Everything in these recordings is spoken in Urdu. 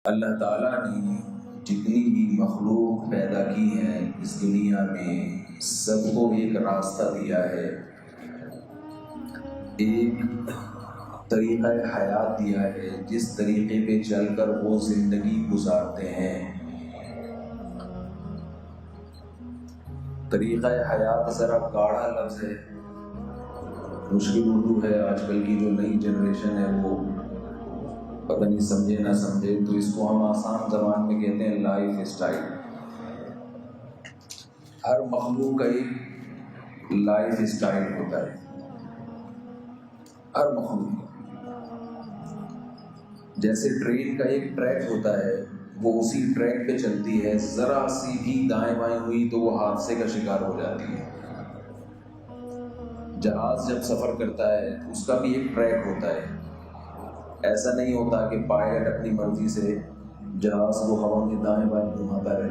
اللہ تعالیٰ نے جتنی بھی مخلوق پیدا کی ہے اس دنیا میں سب کو ایک راستہ دیا ہے، ایک طریقہ حیات دیا ہے جس طریقے پہ چل کر وہ زندگی گزارتے ہیں۔ طریقہ حیات ذرا گاڑھا لفظ ہے، مشکل اردو ہے، آج کل کی جو نئی جنریشن ہے وہ پتہ نہیں سمجھے نہ سمجھے، تو اس کو ہم آسان زبان میں کہتے ہیں لائف اسٹائل۔ ہر مخلوق کا ایک لائف اسٹائل ہوتا ہے، ہر مخلوق کا۔ جیسے ٹرین کا ایک ٹریک ہوتا ہے، وہ اسی ٹریک پہ چلتی ہے، ذرا سی بھی دائیں بائیں ہوئی تو وہ حادثے کا شکار ہو جاتی ہے۔ جہاز جب سفر کرتا ہے اس کا بھی ایک ٹریک ہوتا ہے، ایسا نہیں ہوتا کہ پائلٹ اپنی مرضی سے جہاز کو ہوا میں دائیں بائیں گھماتا رہے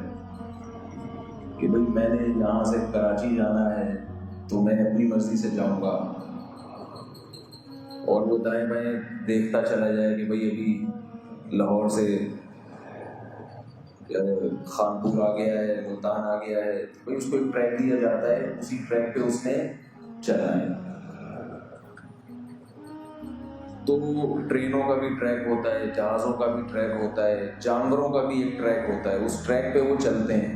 کہ بھئی میں نے یہاں سے کراچی جانا ہے تو میں اپنی مرضی سے جاؤں گا، اور وہ دائیں بائیں دیکھتا چلا جائے کہ بھئی ابھی لاہور سے خانپور آ گیا ہے، ملتان آ گیا ہے، بھئی اس کو ایک ٹریک دیا جاتا ہے، اسی ٹریک پہ اس نے چلنا ہے۔ تو ٹرینوں کا بھی ٹریک ہوتا ہے، جہازوں کا بھی ٹریک ہوتا ہے، جانوروں کا بھی ایک ٹریک ہوتا ہے، اس ٹریک پہ وہ چلتے ہیں۔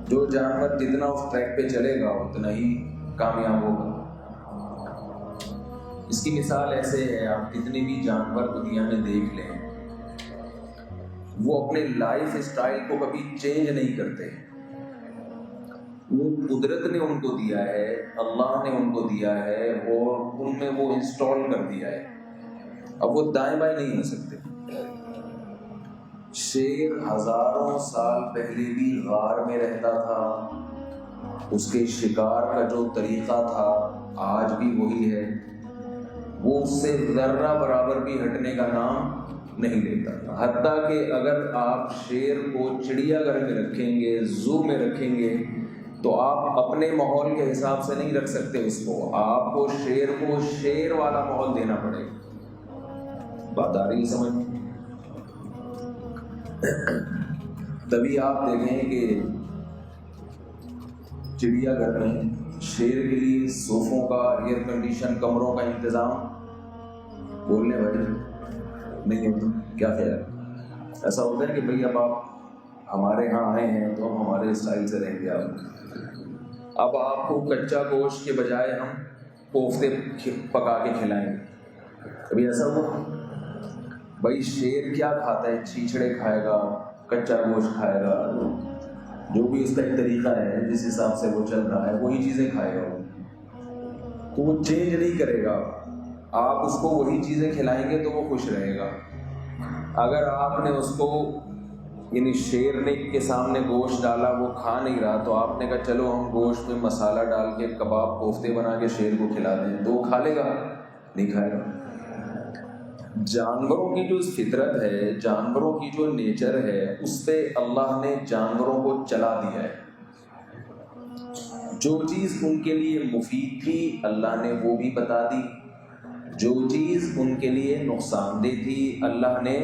جو جانور جتنا اس ٹریک پہ چلے گا اتنا ہی کامیاب ہوگا۔ اس کی مثال ایسے ہے، آپ جتنے بھی جانور دنیا میں دیکھ لیں وہ اپنے لائف اسٹائل کو کبھی چینج نہیں کرتے۔ وہ قدرت نے ان کو دیا ہے، اللہ نے ان کو دیا ہے، اور ان میں وہ انسٹال کر دیا ہے، اب وہ دائیں بائیں نہیں ہو سکتے۔ شیر ہزاروں سال پہلے بھی غار میں رہتا تھا، اس کے شکار کا جو طریقہ تھا آج بھی وہی ہے، وہ اس سے ذرہ برابر بھی ہٹنے کا نام نہیں لیتا۔ حتیٰ کہ اگر آپ شیر کو چڑیا گھر میں رکھیں گے، زو میں رکھیں گے، تو آپ اپنے ماحول کے حساب سے نہیں رکھ سکتے اس کو، آپ کو شیر والا ماحول دینا پڑے گا۔ بات آ رہی ہے سمجھ میں؟ تبھی آپ دیکھیں کہ چڑیا گھر میں شیر کے لیے صوفوں کا، ایئر کنڈیشن کمروں کا انتظام بولنے والے نہیں ہوتا۔ کیا خیال؟ ایسا ہوتا ہے کہ بھئی اب آپ ہمارے ہاں آئے ہیں تو ہم ہمارے اسٹائل سے رہیں گے، اب آپ کو کچا گوشت کے بجائے ہم کوفتے پکا کے کھلائیں گے۔ ابھی ایسا ہوا؟ بھائی شیر کیا کھاتا ہے؟ چھیچڑے کھائے گا، کچا گوشت کھائے گا، جو بھی اس کا ایک طریقہ ہے جس حساب سے وہ چل رہا ہے وہی چیزیں کھائے گا، تو وہ چینج نہیں کرے گا۔ آپ اس کو وہی چیزیں کھلائیں گے تو وہ خوش رہے گا۔ اگر آپ نے اس کو یعنی شیر نے کے سامنے گوشت ڈالا، وہ کھا نہیں رہا، تو آپ نے کہا چلو ہم گوشت میں مسالہ ڈال کے کباب کوفتے بنا کے شیر کو کھلا دیں، تو وہ کھا لے گا؟ نہیں کھائے گا۔ جانوروں کی جو فطرت ہے، جانوروں کی جو نیچر ہے، اس پہ اللہ نے جانوروں کو چلا دیا ہے۔ جو چیز ان کے لیے مفید تھی اللہ نے وہ بھی بتا دی، جو چیز ان کے لیے نقصان دہ تھی اللہ نے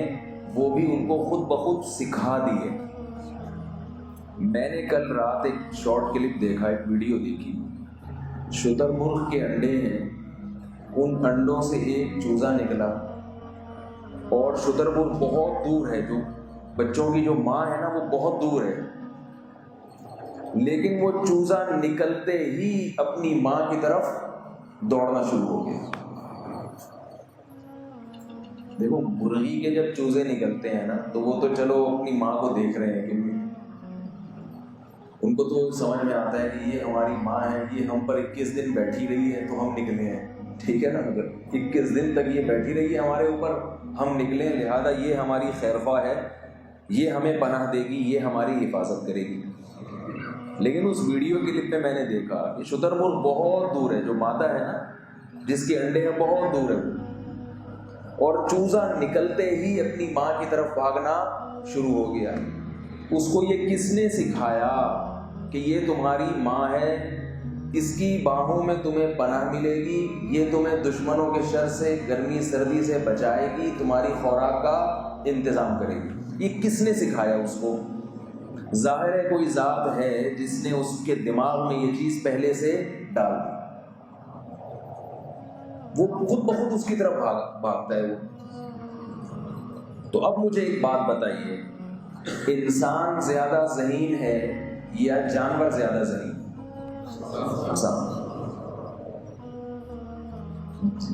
وہ بھی ان کو خود بخود سکھا دی ہے۔ میں نے کل رات ایک شارٹ کلپ دیکھا، ایک ویڈیو دیکھی، شتر مرغ کے انڈے ہیں، ان انڈوں سے ایک چوزا نکلا، اور شتر مرغ بہت دور ہے، جو بچوں کی جو ماں ہے نا وہ بہت دور ہے، لیکن وہ چوزا نکلتے ہی اپنی ماں کی طرف دوڑنا شروع ہو گیا۔ دیکھو مرغی کے جب چوزے نکلتے ہیں نا تو وہ تو چلو اپنی ماں کو دیکھ رہے ہیں، کہ ان کو تو سمجھ میں آتا ہے کہ یہ ہماری ماں ہے، یہ ہم پر 21 دن بیٹھی رہی ہے تو ہم نکلے ہیں، ٹھیک ہے نا، اگر 21 دن تک یہ بیٹھی رہی ہے ہمارے اوپر، ہم نکلے، لہذا یہ ہماری خیرخواہ ہے، یہ ہمیں پناہ دے گی، یہ ہماری حفاظت کرے گی۔ لیکن اس ویڈیو کلپ میں نے دیکھا کہ شتر مرغ بہت دور ہے، جو مادہ ہے نا جس کے انڈے ہیں بہت دور ہے، اور چوزا نکلتے ہی اپنی ماں کی طرف بھاگنا شروع ہو گیا۔ اس کو یہ کس نے سکھایا کہ یہ تمہاری ماں ہے، اس کی باہوں میں تمہیں پناہ ملے گی، یہ تمہیں دشمنوں کے شر سے، گرمی سردی سے بچائے گی، تمہاری خوراک کا انتظام کرے گی. یہ کس نے سکھایا اس کو؟ ظاہر ہے کوئی ذات ہے جس نے اس کے دماغ میں یہ چیز پہلے سے ڈال دی. وہ خود بخود اس کی طرف بھاگتا ہے وہ. تو اب مجھے ایک بات بتائیے، انسان زیادہ ذہین ہے یا جانور زیادہ ذہین؟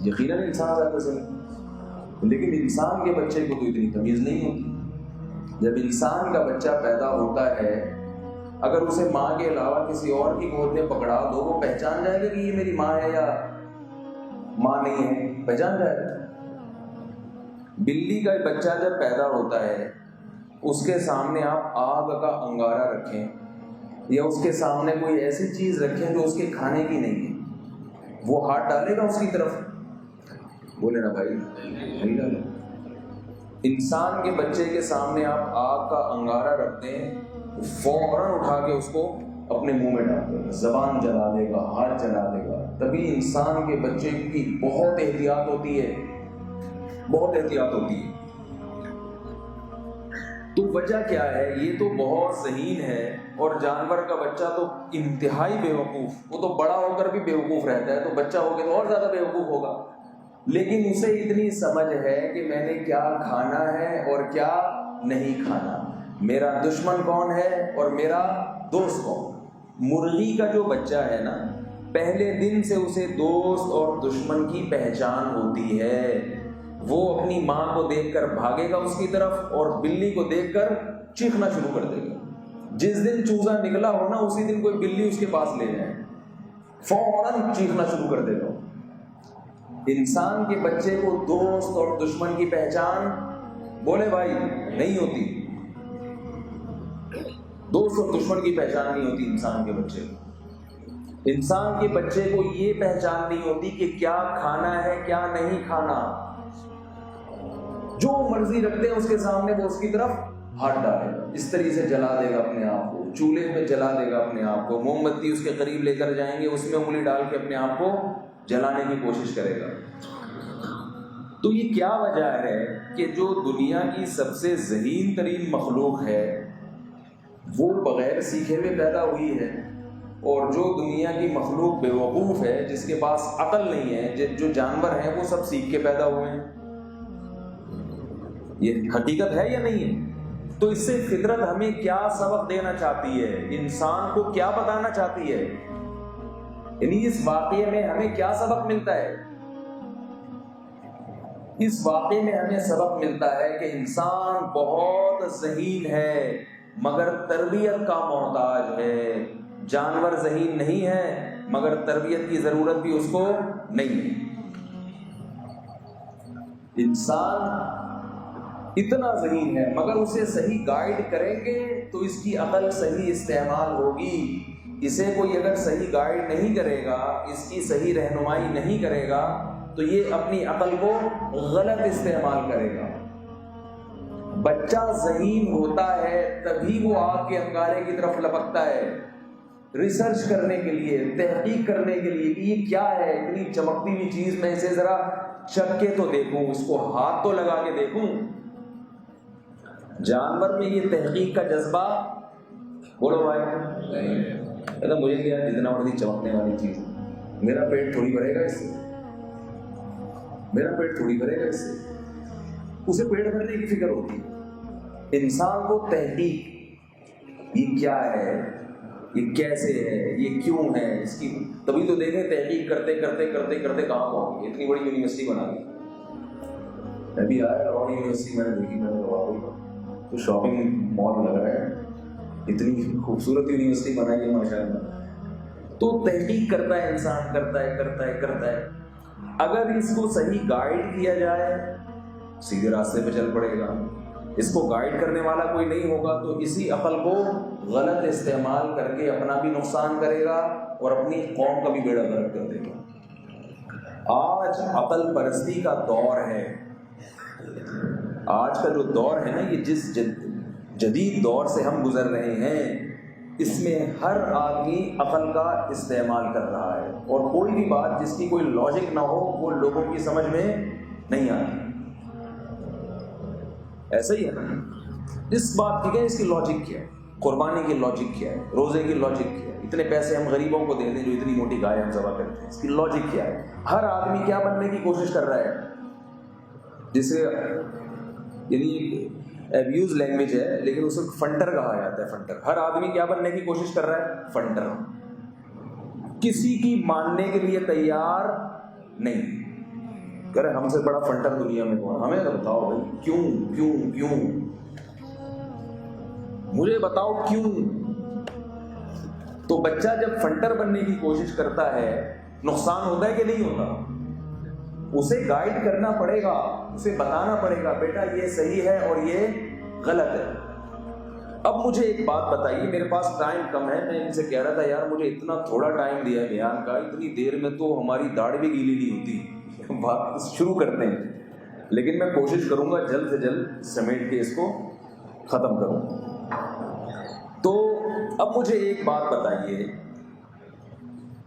یقیناً انسان زیادہ ذہین، لیکن انسان کے بچے کو تو اتنی تمیز نہیں ہوتی. جب انسان کا بچہ پیدا ہوتا ہے، اگر اسے ماں کے علاوہ کسی اور کی گود میں پکڑا دو، وہ پہچان جائے گا کہ یہ میری ماں ہے یا ماں نہیں ہے، پہچان جائے گا. بلی کا بچہ جب پیدا ہوتا ہے، اس کے سامنے آپ آگ کا انگارہ رکھیں یا اس کے سامنے کوئی ایسی چیز رکھیں جو اس کے کھانے کی نہیں ہے، وہ ہاتھ ڈالے گا اس کی طرف؟ بولے نا بھائی، نہیں ڈالے. انسان کے بچے کے سامنے آپ آگ کا انگارہ رکھتے ہیں، فوراً اٹھا کے اس کو اپنے منہ میں ڈال دے گا، زبان جلا دے گا، ہاتھ جلا دے گا. تبھی انسان کے بچے کی بہت احتیاط ہوتی ہے، بہت احتیاط ہوتی ہے. تو وجہ کیا ہے؟ یہ تو بہت ذہین ہے، اور جانور کا بچہ تو انتہائی بیوقوف. وہ تو بڑا ہو کر بھی بیوقوف رہتا ہے، تو بچہ ہو کے تو اور زیادہ بیوقوف ہوگا. لیکن اسے اتنی سمجھ ہے کہ میں نے کیا کھانا ہے اور کیا نہیں کھانا، میرا دشمن کون ہے اور میرا دوست کون. مرغی کا جو بچہ ہے نا، پہلے دن سے اسے دوست اور دشمن کی پہچان ہوتی ہے. وہ اپنی ماں کو دیکھ کر بھاگے گا اس کی طرف، اور بلی کو دیکھ کر چیخنا شروع کر دے گا. جس دن چوزا نکلا ہو نا، اسی دن کوئی بلی اس کے پاس لے جائے، فوراً چیخنا شروع کر دے گا. انسان کے بچے کو دوست اور دشمن کی پہچان، بولے بھائی، نہیں ہوتی. دوست اور دشمن کی پہچان نہیں ہوتی انسان کے بچے کو. انسان کے بچے کو یہ پہچان نہیں ہوتی کہ کیا کھانا ہے کیا نہیں کھانا. جو مرضی رکھتے ہیں اس کے سامنے وہ اس کی طرف ہاتھ ڈالے گا، اس طریقے سے جلا دے گا اپنے آپ کو، چولہے میں جلا دے گا اپنے آپ کو. موم بتی اس کے قریب لے کر جائیں گے، اس میں انگلی ڈال کے اپنے آپ کو جلانے کی کوشش کرے گا. تو یہ کیا وجہ ہے کہ جو دنیا کی سب سے ذہین ترین مخلوق ہے وہ بغیر سیکھے ہوئے پیدا ہوئی ہے، اور جو دنیا کی مخلوق بیوقوف ہے، جس کے پاس عقل نہیں ہے، جو جانور ہیں، وہ سب سیکھ کے پیدا ہوئے ہیں. یہ حقیقت ہے یا نہیں ہے؟ تو اس سے فطرت ہمیں کیا سبق دینا چاہتی ہے، انسان کو کیا بتانا چاہتی ہے، یعنی اس واقعے میں ہمیں کیا سبق ملتا ہے؟ اس واقعے میں ہمیں سبق ملتا ہے کہ انسان بہت ذہین ہے مگر تربیت کا محتاج ہے. جانور ذہین نہیں ہے مگر تربیت کی ضرورت بھی اس کو نہیں ہے. انسان اتنا ذہین ہے مگر اسے صحیح گائیڈ کریں گے تو اس کی عقل صحیح استعمال ہوگی. اسے کوئی اگر صحیح گائیڈ نہیں کرے گا، اس کی صحیح رہنمائی نہیں کرے گا، تو یہ اپنی عقل کو غلط استعمال کرے گا. بچہ ذہین ہوتا ہے تبھی وہ آگ کے انگارے کی طرف لپکتا ہے، ریسرچ کرنے کے لیے، تحقیق کرنے کے لیے کہ یہ کیا ہے، اتنی چمکتی ہوئی چیز، میں اسے ذرا چکھ کے تو دیکھوں، اس کو ہاتھ تو لگا کے دیکھوں. جانور میں یہ تحقیق کا جذبہ، بولو بھائی، نہیں. مجھے کیا، جتنا مرضی چمکنے والی چیز، میرا پیٹ تھوڑی بھرے گا اس سے، میرا پیٹ تھوڑی بھرے گا اس سے. اسے پیٹ بھرنے کی فکر ہوتی ہے. انسان کو تحقیق، یہ کیا ہے، یہ کیسے ہے، یہ کیوں ہے، اس کی، تبھی تو دیکھیں تحقیق کرتے کرتے کرتے کرتے کہاں پہنچ گئی، اتنی بڑی یونیورسٹی بنا دی. ابھی آیا لاہور یونیورسٹی، میں نے دیکھی، میں نے کہا تو شاپنگ مال لگ رہا ہے، اتنی خوبصورت یونیورسٹی بنائی ہے ماشاء اللہ. تو تحقیق کرتا ہے انسان، کرتا ہے کرتا ہے کرتا ہے. اگر اس کو صحیح گائیڈ کیا جائے سیدھے راستے پہ چل پڑے گا. اس کو گائیڈ کرنے والا کوئی نہیں ہوگا تو اسی عقل کو غلط استعمال کر کے اپنا بھی نقصان کرے گا اور اپنی قوم کا بھی بیڑا غرق کر دے گا. آج عقل پرستی کا دور ہے. آج کا جو دور ہے نا، یہ جس جدید دور سے ہم گزر رہے ہیں، اس میں ہر آدمی عقل کا استعمال کر رہا ہے، اور کوئی بھی بات جس کی کوئی لاجک نہ ہو وہ لوگوں کی سمجھ میں نہیں آتی. ایسا ہی ہے نا. اس بات کی کیا ہے, اس کی لاجک کیا ہے, قربانی کی لاجک کیا ہے, روزے کی لاجک کیا ہے, اتنے پیسے ہم غریبوں کو دے دیں جو اتنی موٹی گائے ہم ذبح کرتے ہیں, اس کی لاجک کیا ہے؟ ہر آدمی کیا بننے کی کوشش کر رہا ہے, جسے یعنی ایبیوز لینگویج ہے لیکن اسے فنٹر کہا جاتا ہے. فنٹر, ہر آدمی کیا بننے کی کوشش کر رہا ہے؟ فنٹر. کسی کی ماننے کے لیے تیار نہیں. کہہ رہے ہم سے بڑا فنٹر دنیا میں کون؟ ہمیں تو بتاؤ بھائی کیوں کیوں کیوں, مجھے بتاؤ کیوں. تو بچہ جب فنٹر بننے کی کوشش کرتا ہے نقصان ہوتا ہے کہ نہیں ہوتا؟ اسے گائیڈ کرنا پڑے گا, اسے بتانا پڑے گا بیٹا یہ صحیح ہے اور یہ غلط ہے. اب مجھے ایک بات بتائیے, میرے پاس ٹائم کم ہے, میں ان سے کہہ رہا تھا یار مجھے اتنا تھوڑا ٹائم دیا ہے بیان کا, اتنی دیر میں تو ہماری داڑھ بھی گیلی نہیں ہوتی. بات شروع کرتے ہیں, لیکن میں کوشش کروں گا جلد سے جلد سمیٹ کے اس کو ختم کروں. تو اب مجھے ایک بات بتائیے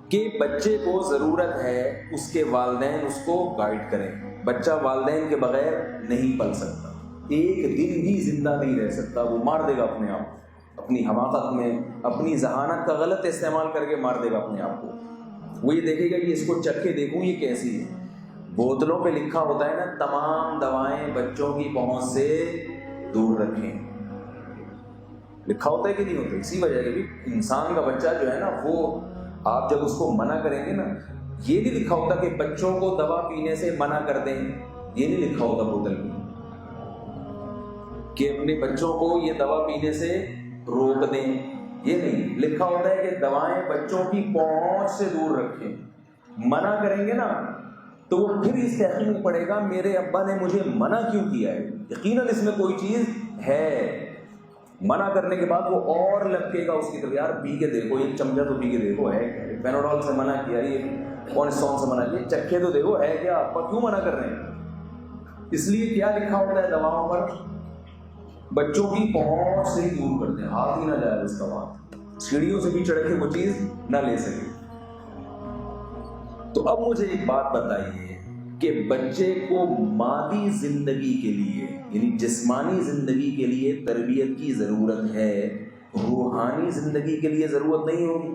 کہ بچے کو ضرورت ہے اس کے والدین اس کو گائیڈ کریں. بچہ والدین کے بغیر نہیں پل سکتا, ایک دن بھی زندہ نہیں رہ سکتا. وہ مار دے گا اپنے آپ کو, اپنی حماقت میں, اپنی ذہانت کا غلط استعمال کر کے مار دے گا اپنے آپ کو. وہ یہ دیکھے گا کہ اس کو چکھ کے دیکھوں یہ کیسی ہے. بوتلوں پہ لکھا ہوتا ہے نا تمام دوائیں بچوں کی پہنچ سے دور رکھیں, لکھا ہوتا ہے کہ نہیں ہوتا؟ اسی وجہ سے بھی انسان کا بچہ جو ہے نا وہ آپ جب اس کو منع کریں گے نا, یہ نہیں لکھا ہوتا کہ بچوں کو دوا پینے سے منع کر دیں, یہ نہیں لکھا ہوتا بوتل میں کہ اپنے بچوں کو یہ دوا پینے سے روک دیں, یہ نہیں لکھا ہوتا ہے کہ دوائیں بچوں کی پہنچ سے دور رکھیں. منع کریں گے نا تو وہ پھر اس تحقیق میں پڑے گا میرے ابا نے مجھے منع کیوں کیا ہے, یقیناً اس میں کوئی چیز ہے. منع کرنے کے بعد وہ اور لپکے گا اس کی طرف, یار پی کے دیکھو, ایک چمچہ تو پی کے دیکھو ہے کیا, پیناڈول سے منع کیا, یہ کورٹیسون سے منع کیا, چکھے تو دیکھو ہے کیا, ابا کیوں منع کر رہے ہیں؟ اس لیے کیا لکھا ہوتا ہے دواؤں پر, بچوں کی پہنچ سے ہی دور کرتے ہیں, ہاتھ ہی نہ جائے اس کا وہاں, سیڑھیوں سے بھی چڑھ کے وہ چیز نہ لے سکے. تو اب مجھے ایک بات بتائیے کہ بچے کو مادی زندگی کے لیے یعنی جسمانی زندگی کے لیے تربیت کی ضرورت ہے, روحانی زندگی کے لیے ضرورت نہیں ہوگی؟